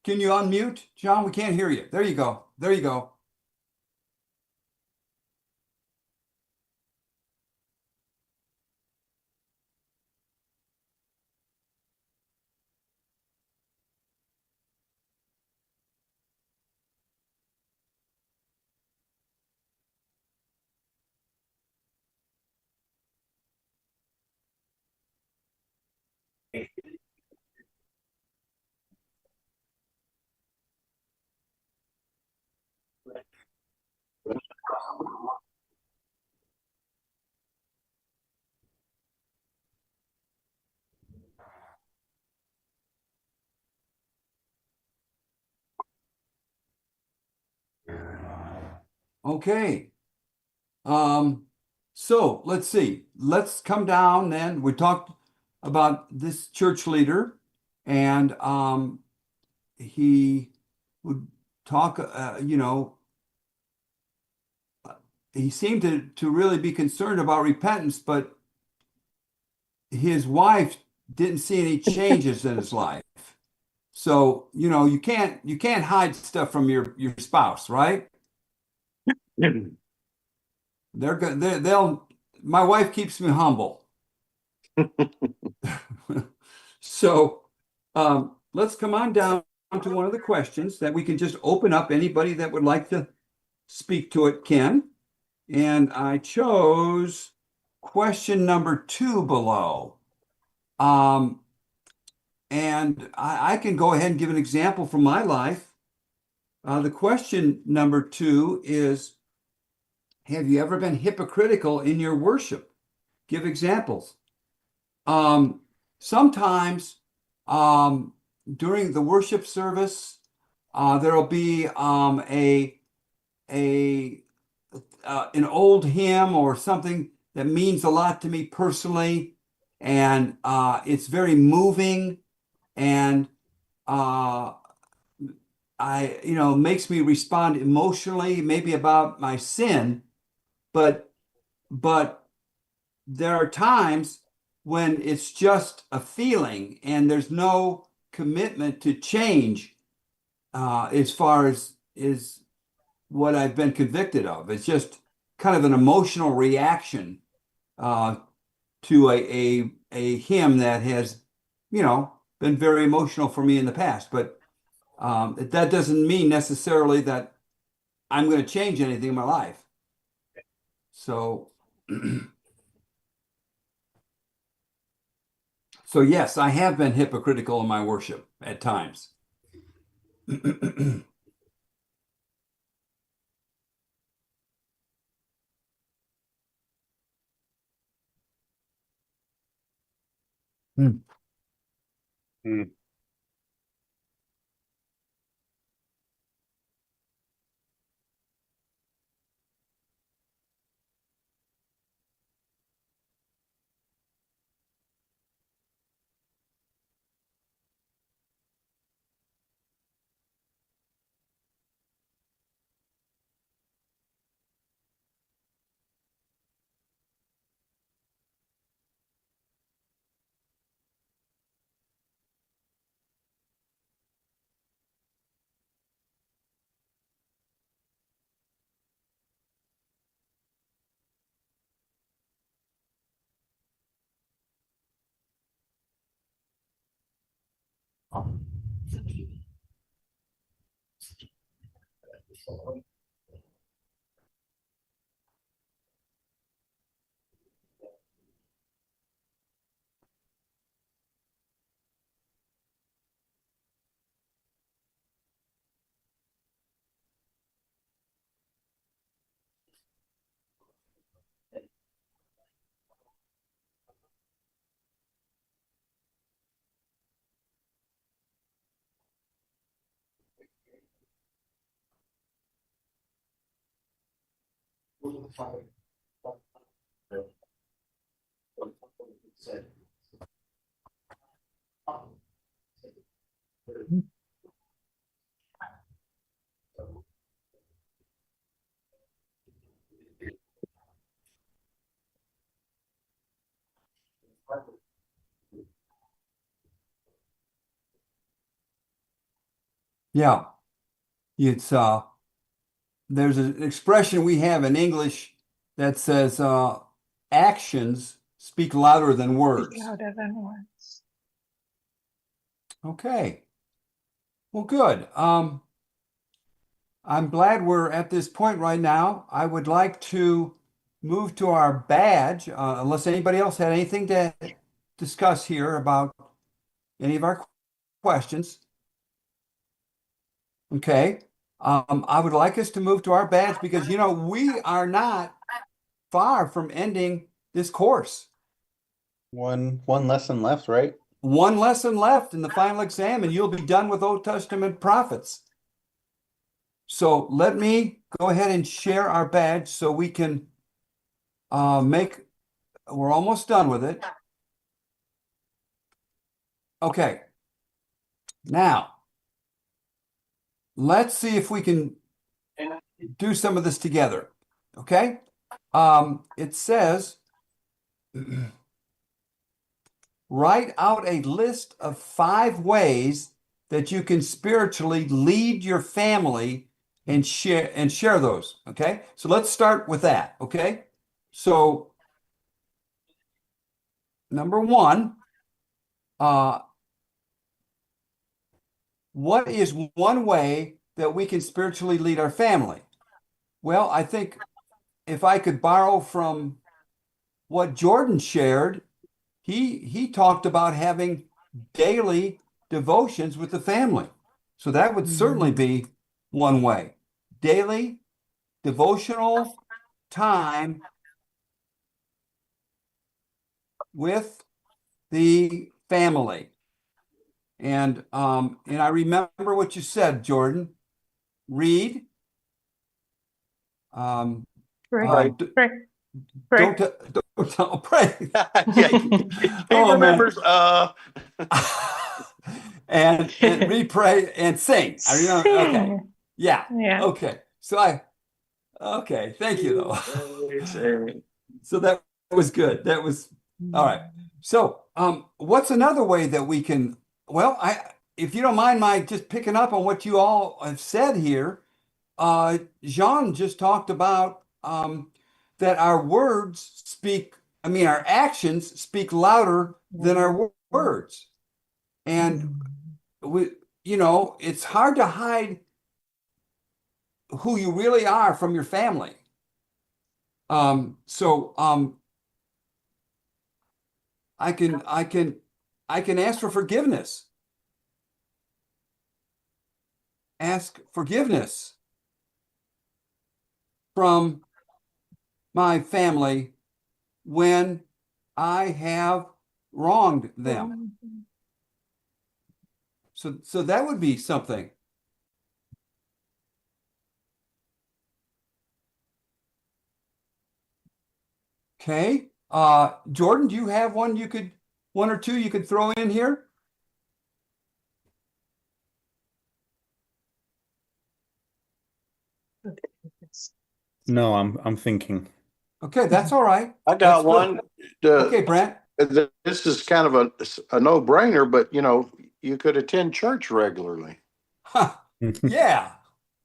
Can you unmute? John, we can't hear you. There you go. There you go. Okay. Um, so let's see. Let's come down then. We talked about this church leader, and he would talk, he seemed to really be concerned about repentance, but his wife didn't see any changes in his life. So, you can't hide stuff from your spouse, right? They're good. They'll. My wife keeps me humble. So, let's come on down to one of the questions that we can just open up. Anybody that would like to speak to it can. And I chose question number 2 below. Um, and I can go ahead and give an example from my life. The question number 2 is, have you ever been hypocritical in your worship? Give examples. Um, Sometimes during the worship service, there'll be a an old hymn or something that means a lot to me personally, and it's very moving, and uh, makes me respond emotionally, maybe about my sin, but but there are times when it's just a feeling and there's no commitment to change as far as is what I've been convicted of. It's just kind of an emotional reaction uh, to a hymn that has, been very emotional for me in the past. But that doesn't mean necessarily that I'm going to change anything in my life. So, so yes, I have been hypocritical in my worship at times. Hmm. Mm. Yeah. It's there's an expression we have in English that says actions speak louder than words. Louder than words. Okay. Well, good. I'm glad we're at this point right now. I would like to move to our badge, unless anybody else had anything to discuss here about any of our questions. Okay. I would like us to move to our badge because, we are not far from ending this course. One lesson left, right? One lesson left in the final exam, and you'll be done with Old Testament prophets. So let me go ahead and share our badge so we can we're almost done with it. Okay. Now, let's see if we can do some of this together. Okay? It says, write out a list of 5 ways that you can spiritually lead your family and share those. Okay? So let's start with that. Okay? So number 1, what is one way that we can spiritually lead our family? Well, I think if I could borrow from what Jordan shared, he talked about having daily devotions with the family. So that would certainly be one way. Daily devotional time with the family. And I remember what you said, Jordan. Read. Pray. d- Pray. Don't Pray. don't pray. Yeah, he Oh man. remembers. And read, pray, and sing. I remember. Okay. Sing. Yeah. Yeah. Okay. Okay. Thank you though. So that was good. That was all right. So, what's another way that we can, well, if you don't mind my just picking up on what you all have said here, Jean just talked about that our words our actions speak louder than our words. And it's hard to hide who you really are from your family. So I can ask for forgiveness. Ask forgiveness from my family when I have wronged them. So that would be something. Okay. Jordan, do you have one or two you could throw in here? No, I'm thinking. Okay, that's all right. I got That's good. one. Okay, Brent. This is kind of a no-brainer, but you could attend church regularly. Yeah.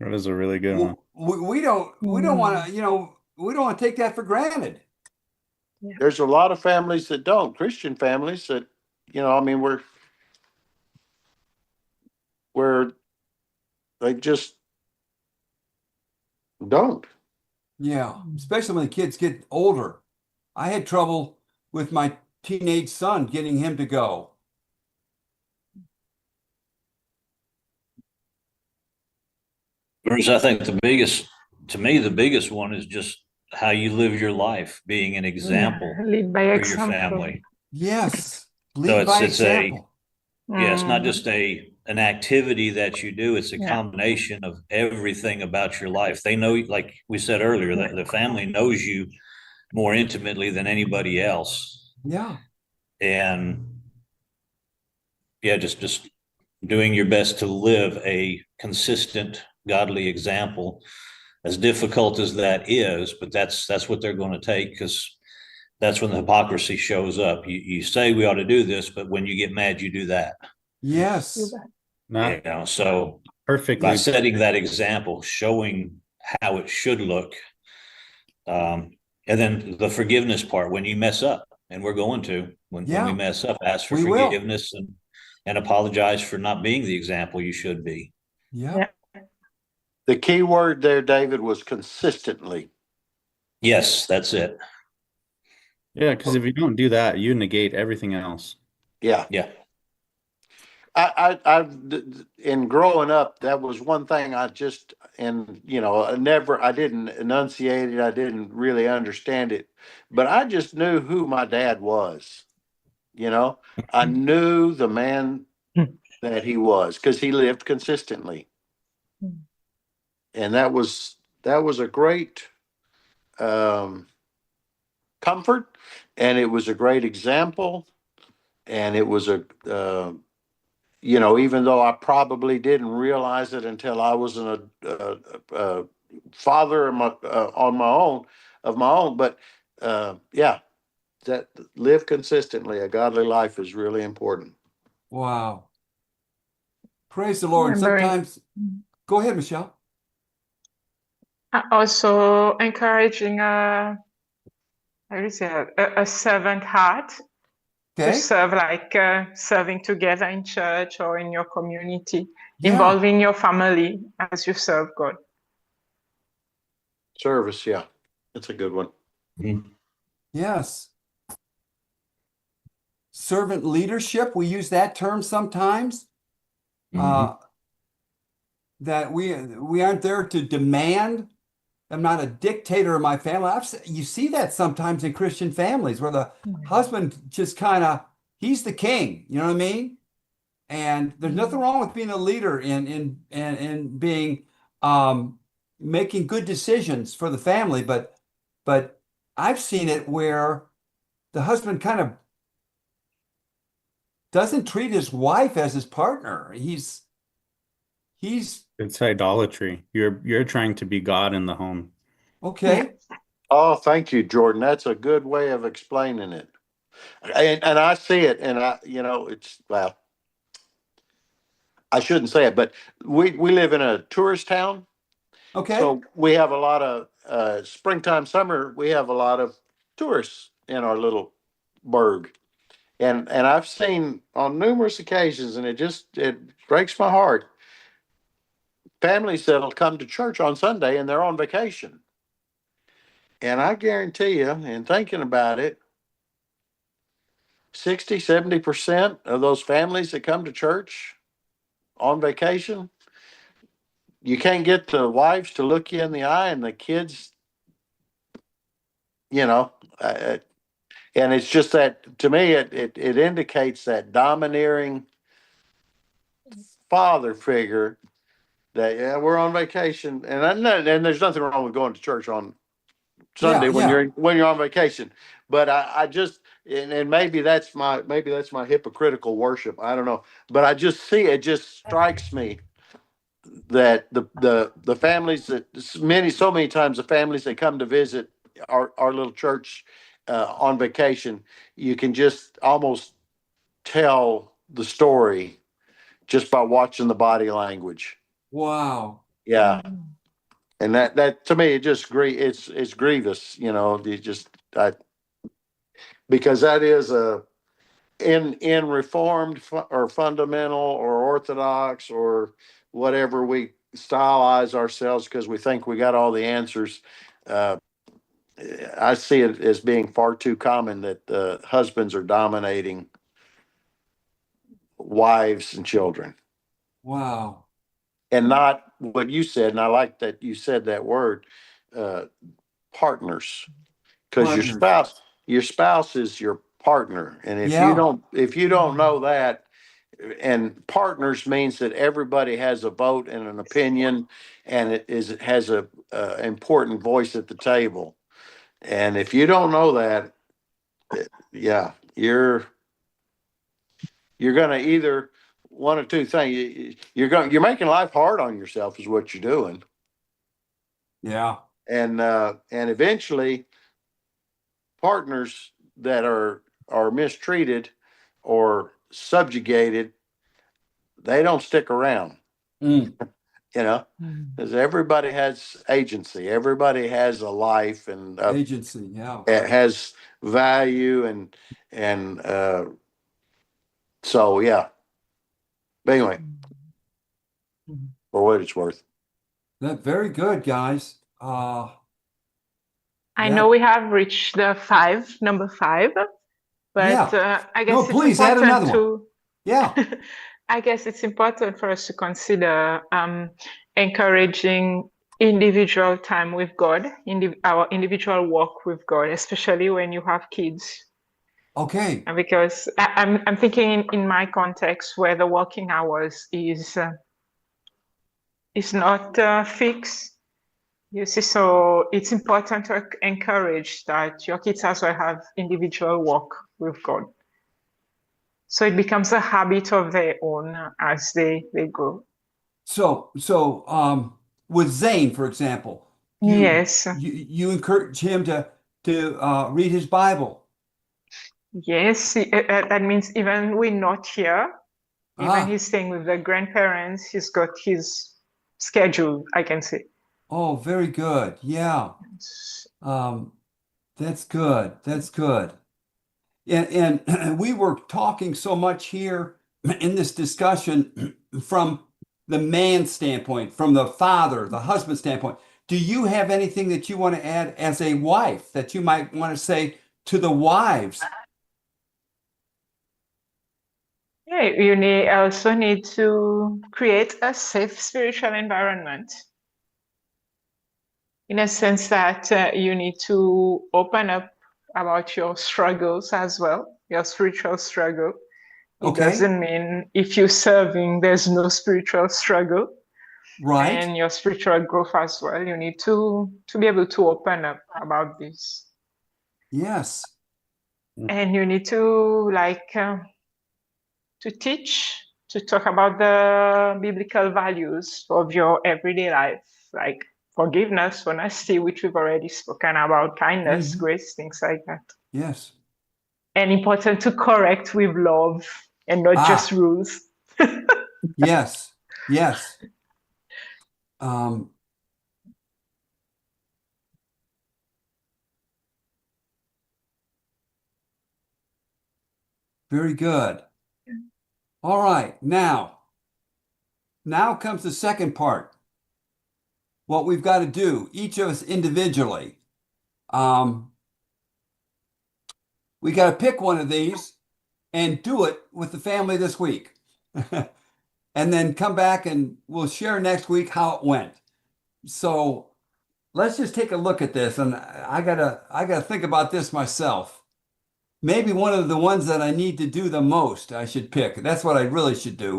That is a really good one. We don't want to, we don't want to take that for granted. There's a lot of families that don't, Christian families that, where they just don't. Yeah, especially when the kids get older. I had trouble with my teenage son getting him to go. Whereas I think the biggest one is just how you live your life, being an example Lead by for your example. family. Yes, So lead by it's example. it's not just an activity that you do, it's a Yeah. combination of everything about your life. They know, like we said earlier, that the family knows you more intimately than anybody else. Yeah. And yeah, just doing your best to live a consistent, godly example, as difficult as that is, but that's what they're going to take, because that's when the hypocrisy shows up. You say we ought to do this, but when you get mad, you do that. Yes. Not So Perfectly. by setting that example, showing how it should look. And then the forgiveness part, when you mess up, and we're going to, when we Yeah, mess up, ask for we will. forgiveness and apologize for not being the example you should be. Yeah. The key word there, David, was consistently. Yes, that's it. Yeah, because if you don't do that, you negate everything else. Yeah. Yeah. In growing up, that was one thing I just, and I didn't enunciate it. I didn't really understand it, but I just knew who my dad was. I knew the man that he was because he lived consistently. And that was a great comfort, and it was a great example, and it was even though I probably didn't realize it until I was a father on my own of my own, but yeah, that live consistently. A godly life is really important. Wow. Praise the Lord. Yeah, very- Sometimes, go ahead, Michelle. Also encouraging how do you say, a servant heart to Okay. serve, like serving together in church or in your community, Yeah. involving your family as you serve God. Service, yeah, that's a good one. Mhm. Yes. Servant leadership, we use that term sometimes. Mhm. That we aren't there to demand. I'm not a dictator of my family. You see that sometimes in Christian families where the husband just he's the king, you know what I mean? And there's nothing wrong with being a leader in being making good decisions for the family, but I've seen it where the husband kind of doesn't treat his wife as his partner. He's It's idolatry. You're trying to be God in the home. okay. Oh, thank you, Jordan. That's a good way of explaining it. And I see it, and well, I shouldn't say it, but we live in a tourist town, Okay. so we have a lot of springtime, summer. We have a lot of tourists in our little burg, and I've seen on numerous occasions, and it breaks my heart. Families that'll come to church on Sunday and they're on vacation, and I guarantee you, in thinking about it, 60-70% of those families that come to church on vacation, you can't get the wives to look you in the eye, and the kids, you know, uh, and it's just that, to me, it indicates that domineering father figure that, yeah, we're on vacation, and there's nothing wrong with going to church on Sunday when Yeah. you're on vacation, but I just, and maybe that's my hypocritical worship. I don't know, but I just see it just strikes me that the families that so many times the families that come to visit our little church on vacation, you can just almost tell the story just by watching the body language. Wow. Yeah, and that to me, it just it's grievous. You just because that is in reformed or fundamental or orthodox or whatever we stylize ourselves because we think we got all the answers. Uh, I see it as being far too common that husbands are dominating wives and children, Wow. and not what you said. And I like that you said that word, uh, partners, because Partners. your spouse is your partner, and Yeah. if you don't know that, and partners means that everybody has a vote and an opinion, and it has a important voice at the table. And if you don't know that, yeah, you're going to either one or two things. You're making life hard on yourself is what you're doing, Yeah. and eventually partners that are mistreated or subjugated, they don't stick around. Mm. you know, because everybody has agency, everybody has a life, and Agency, yeah. it has value, and so yeah. But anyway, for what it's worth. That very good, guys. I That- know we have reached the number five, but I guess No, it's please add important another one. Yeah. I guess it's important for us to consider encouraging individual time with God, our individual walk with God, especially when you have kids. Okay. And because I'm thinking in my context where the working hours is not fixed. You see, so it's important to encourage that your kids as well have individual walk with God. So it becomes a habit of their own as they grow. So with Zane, for example, Yes, you encourage him to read his Bible. yes, that means even we're not here, even he's staying with the grandparents, he's got his schedule, I can say. Oh, very good. Yeah. That's good. That's good. And we were talking so much here in this discussion from the man's standpoint, from the father, the husband standpoint. Do you have anything that you want to add as a wife that you might want to say to the wives? Yeah, you also need to create a safe spiritual environment in a sense that you need to open up about your struggles as well, your spiritual struggle. It Okay. doesn't mean if you're serving, there's no spiritual struggle. Right. And your spiritual growth as well. You need to be able to open up about this. Yes. And you need to to teach, to talk about the biblical values of your everyday life, like forgiveness, honesty, which we've already spoken about, kindness, grace, things like that. Yes. And important to correct with love and not just rules. Yes. Yes. Very good. All right. Now comes the second part. What we've got to do, each of us individually. We got to pick one of these and do it with the family this week. And then come back and we'll share next week how it went. So let's just take a look at this. And I gotta think about this myself. Maybe one of the ones that I need to do the most, I should pick. That's what I really should do.